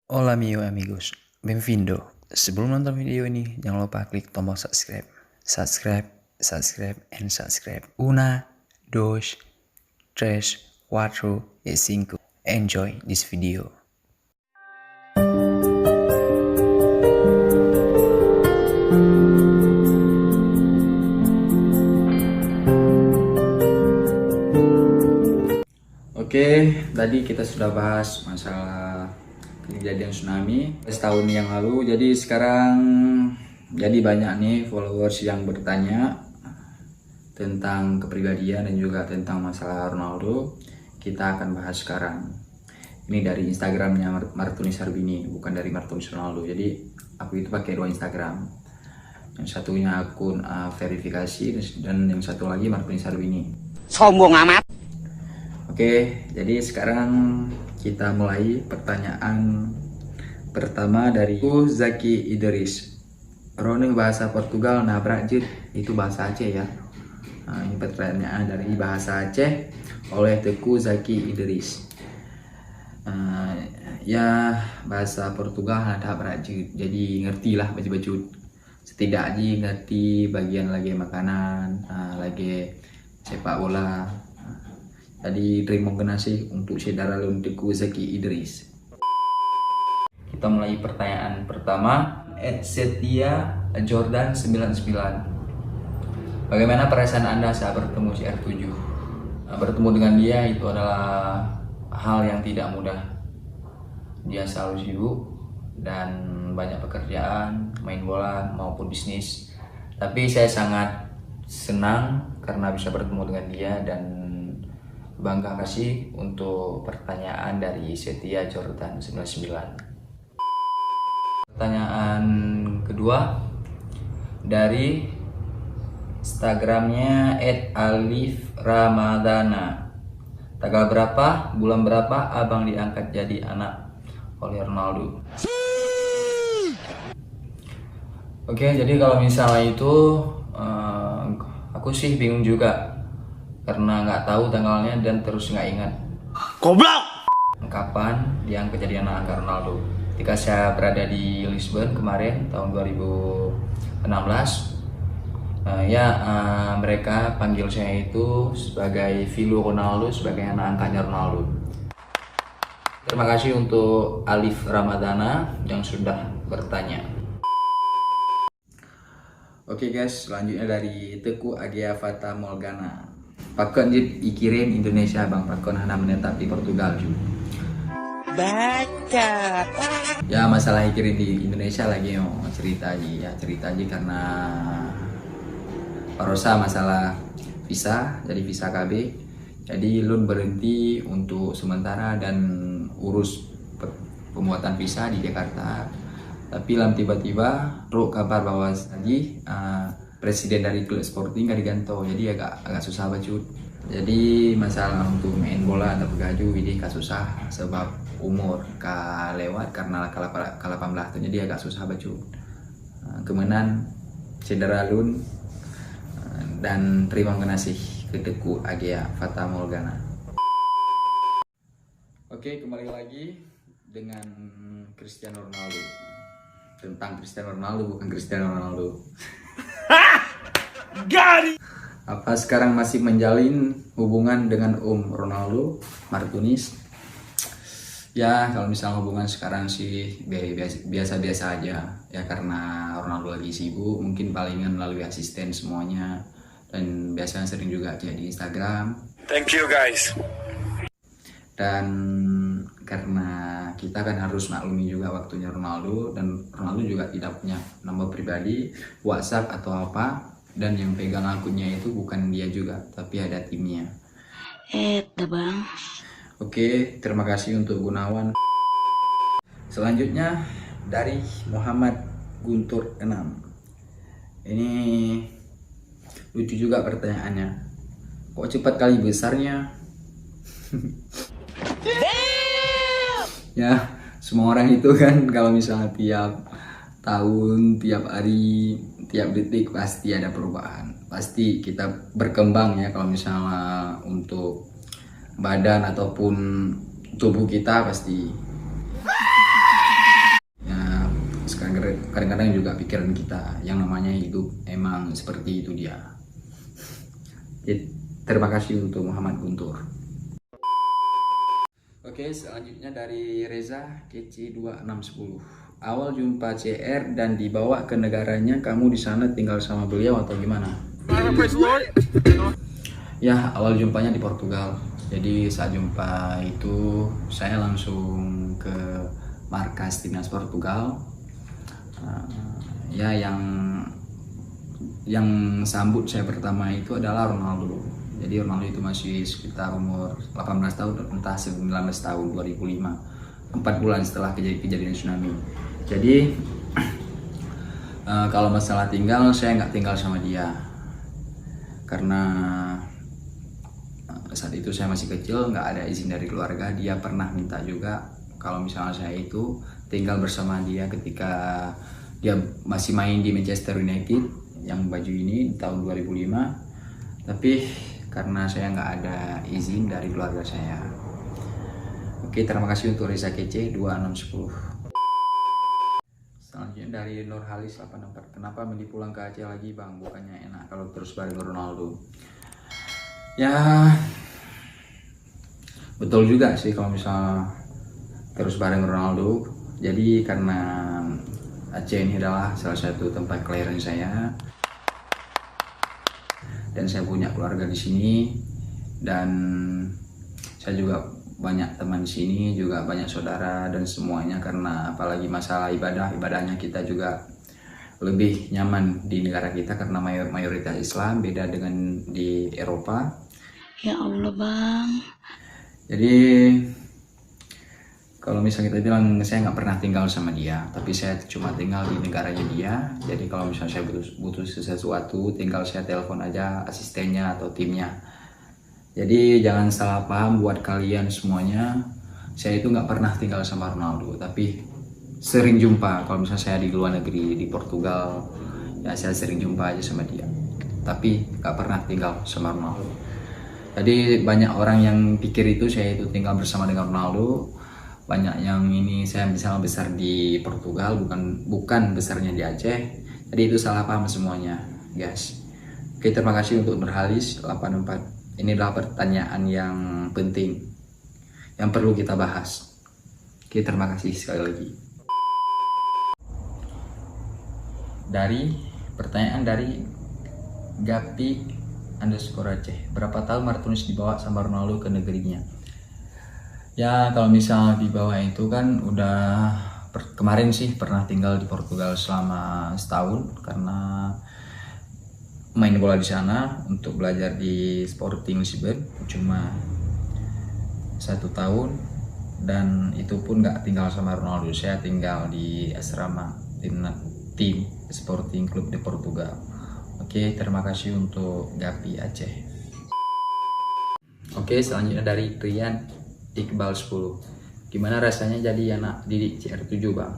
Hola amigos, benvindo. Sebelum nonton video ini, jangan lupa klik tombol subscribe. Subscribe, and subscribe. Una, dos, tres, cuatro, y cinco. Enjoy this video. Oke, tadi kita sudah bahas masalah kejadian tsunami setahun yang lalu. Jadi sekarang banyak nih followers yang bertanya tentang kepribadian dan juga tentang masalah Ronaldo. Kita akan bahas sekarang. Ini dari Instagramnya Martunis Sarbini, bukan dari Martunis Ronaldo. Jadi aku itu pakai dua Instagram. Yang satunya akun verifikasi dan yang satu lagi Martunis Sarbini. Sombong amat. Oke, jadi sekarang kita mulai pertanyaan pertama dari Zaki Idris. Rone bahasa Portugal nabrak jid, itu bahasa Aceh ya. Nah, ini pertanyaan dari bahasa Aceh oleh Teku Zaki Idris. Ya bahasa Portugal nabrak jid, jadi ngertilah baju-baju. Setidaknya ngerti bagian lagi makanan, lagi sepak bola. Tadi terima kasih untuk saudara Teku Zaki Idris. Kita mulai pertanyaan pertama. Setia Jordan 99. Bagaimana perasaan Anda saat bertemu CR7? Bertemu dengan dia itu adalah hal yang tidak mudah. Dia selalu sibuk dan banyak pekerjaan, main bola maupun bisnis. Tapi saya sangat senang karena bisa bertemu dengan dia dan bangga kasih untuk pertanyaan dari Setia Jordan 99. Pertanyaan kedua dari Instagramnya @aliframadana. Tanggal berapa, bulan berapa abang diangkat jadi anak oleh Ronaldo? Oke, jadi kalau misalnya itu aku sih bingung juga karena nggak tahu tanggalnya dan terus nggak ingat Goblok. kapan yang kejadian angka Ronaldo. Ketika saya berada di Lisbon kemarin tahun 2016, mereka panggil saya itu sebagai Filo Ronaldo, sebagai anak angkanya Ronaldo. Terima kasih untuk Alif Ramadana yang sudah bertanya. Oke guys, selanjutnya dari Teku Agia Fata Morgana. Pakon dikirim Indonesia bang, Pakon hana menetap di Portugal juga. Baca. Ya masalah kirim di Indonesia lagi cerita aja karena parosa masalah visa, jadi visa KB. Jadi Lun berhenti untuk sementara dan urus pembuatan visa di Jakarta. Tapi tiba-tiba kabar bahwa tadi presiden dari klub Sporting gak digantung, jadi agak susah bacut. Jadi masalah untuk main bola atau bergaju ini agak susah sebab umur lewat karena ke 18 tahun, jadi agak susah bacut. Kemudian cedera Lun dan terima kasih ke Teku Agia Fata Morgana. Oke, kembali lagi dengan Cristiano Ronaldo. Tentang Cristiano Ronaldo, bukan Cristiano Ronaldo. Gari. Apa sekarang masih menjalin hubungan dengan Ronaldo Martunis? Ya kalau misalnya hubungan sekarang sih biasa-biasa aja ya, karena Ronaldo lagi sibuk, mungkin palingan melalui asisten semuanya, dan biasanya sering juga chat di Instagram. Thank you guys. Dan karena kita kan harus maklumi juga waktunya Ronaldo, dan Ronaldo juga tidak punya nomor pribadi, WhatsApp atau apa, dan yang pegang akunnya itu bukan dia juga, tapi ada timnya. Bang. Oke, terima kasih untuk Gunawan. Selanjutnya dari Muhammad Guntur 6. Ini lucu juga pertanyaannya. Kok cepat kali besarnya? Ya, semua orang itu kan kalau misalnya tiap tahun, tiap hari, tiap detik pasti ada perubahan. Pasti kita berkembang ya, kalau misalnya untuk badan ataupun tubuh kita pasti. kadang-kadang juga pikiran kita, yang namanya hidup emang seperti itu dia. Jadi, terima kasih untuk Muhammad Guntur. Oke, selanjutnya dari Reza Keci 2610. Awal jumpa CR dan dibawa ke negaranya, kamu di sana tinggal sama beliau atau gimana? Ya, awal jumpanya di Portugal. Jadi saat jumpa itu saya langsung ke markas timnas Portugal. Ya, yang sambut saya pertama itu adalah Ronaldo. Jadi Ronaldo itu masih sekitar umur 18 tahun, entah 19 tahun, 2005, 4 bulan setelah kejadian tsunami. Jadi kalau masalah tinggal, saya nggak tinggal sama dia karena saat itu saya masih kecil, nggak ada izin dari keluarga. Dia pernah minta juga kalau misalnya saya itu tinggal bersama dia ketika dia masih main di Manchester United yang baju ini di tahun 2005, tapi karena saya nggak ada izin dari keluarga saya. Oke, terima kasih untuk Reza Kece 2610. Selanjutnya dari Nur Halis 84. Kenapa milih pulang ke Aceh lagi bang? Bukannya enak kalau terus bareng Ronaldo? Ya betul juga sih kalau misalnya terus bareng Ronaldo. Jadi karena Aceh ini adalah salah satu tempat kelahiran saya dan saya punya keluarga di sini, dan saya juga banyak teman di sini, juga banyak saudara dan semuanya. Karena apalagi masalah ibadahnya kita juga lebih nyaman di negara kita karena mayoritas Islam, beda dengan di Eropa. Ya Allah bang. Jadi kalau misalnya kita bilang saya nggak pernah tinggal sama dia, tapi saya cuma tinggal di negaranya dia. Jadi kalau misalnya saya butuh sesuatu, tinggal saya telepon aja asistennya atau timnya. Jadi jangan salah paham buat kalian semuanya, saya itu nggak pernah tinggal sama Ronaldo, tapi sering jumpa. Kalau misalnya saya di luar negeri, di Portugal, ya saya sering jumpa aja sama dia, tapi nggak pernah tinggal sama Ronaldo. Jadi banyak orang yang pikir itu saya itu tinggal bersama dengan Ronaldo. Banyak yang ini saya misalnya besar di Portugal, bukan besarnya di Aceh. Jadi itu salah paham semuanya, guys. Oke, terima kasih untuk Berhalis 84. Ini adalah pertanyaan yang penting yang perlu kita bahas. Oke, terima kasih sekali lagi. Pertanyaan dari Gapi_Aceh. Berapa tahun Martinez dibawa sama Ronaldo ke negerinya? Ya kalau misal dibawa itu kan udah kemarin sih pernah tinggal di Portugal selama setahun karena main bola di sana untuk belajar di Sporting Lisbon cuma 1 tahun, dan itu pun nggak tinggal sama Ronaldo. Saya tinggal di asrama tim Sporting Club de Portugal. Oke, terima kasih untuk Gapi Aceh. Oke, selanjutnya dari Rian Iqbal 10. Gimana rasanya jadi anak didik CR7 bang?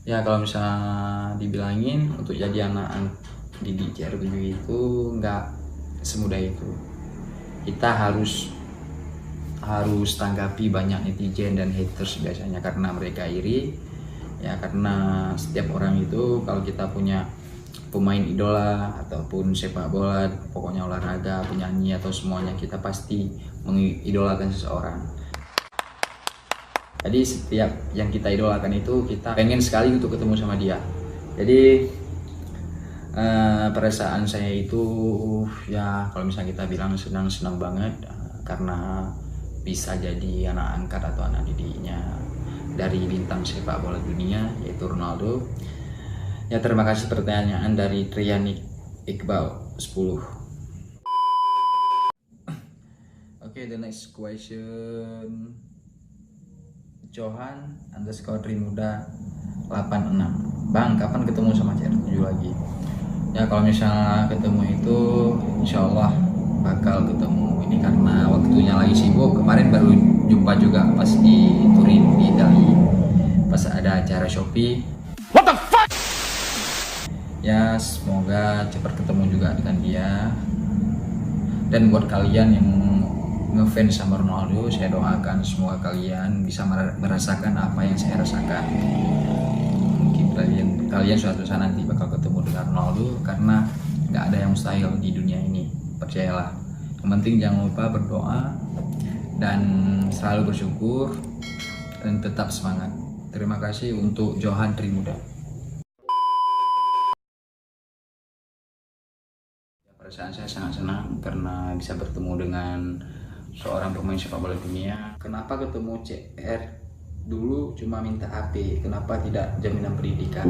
Ya kalau misalnya dibilangin untuk jadi anak didik CR7 itu nggak semudah itu. Kita harus tanggapi banyak netizen dan haters biasanya karena mereka iri. Ya karena setiap orang itu kalau kita punya pemain idola ataupun sepak bola, pokoknya olahraga, penyanyi atau semuanya, kita pasti mengidolakan seseorang. Jadi setiap yang kita idolakan itu kita pengen sekali untuk ketemu sama dia. Jadi perasaan saya itu ya kalau misalnya kita bilang senang banget karena bisa jadi anak angkat atau anak didiknya dari bintang sepak bola dunia yaitu Ronaldo. Ya terima kasih pertanyaan dari Triani Iqbal 10. Oke, the next question Johan_Trimuda 86. Bang, kapan ketemu sama CR7 lagi? Ya kalau misalnya ketemu itu insya Allah bakal ketemu. Ini karena waktunya lagi sibuk. Kemarin baru jumpa juga pas di Turin di Italia, pas ada acara Shopee. What the fuck? Ya semoga cepat ketemu juga dengan dia. Dan buat kalian yang ngefans sama Ronaldo. Saya doakan semoga kalian bisa merasakan apa yang saya rasakan. Mungkin kalian suatu saat nanti bakal ketemu dengan Ronaldo, karena nggak ada yang mustahil di dunia ini, percayalah. Yang penting jangan lupa berdoa dan selalu bersyukur dan tetap semangat. Terima kasih untuk Johan Trimuda. Perasaan saya sangat senang karena bisa bertemu dengan seorang pemain sepak bola dunia. Kenapa ketemu CR? Dulu cuma minta HP, kenapa tidak jaminan pendidikan?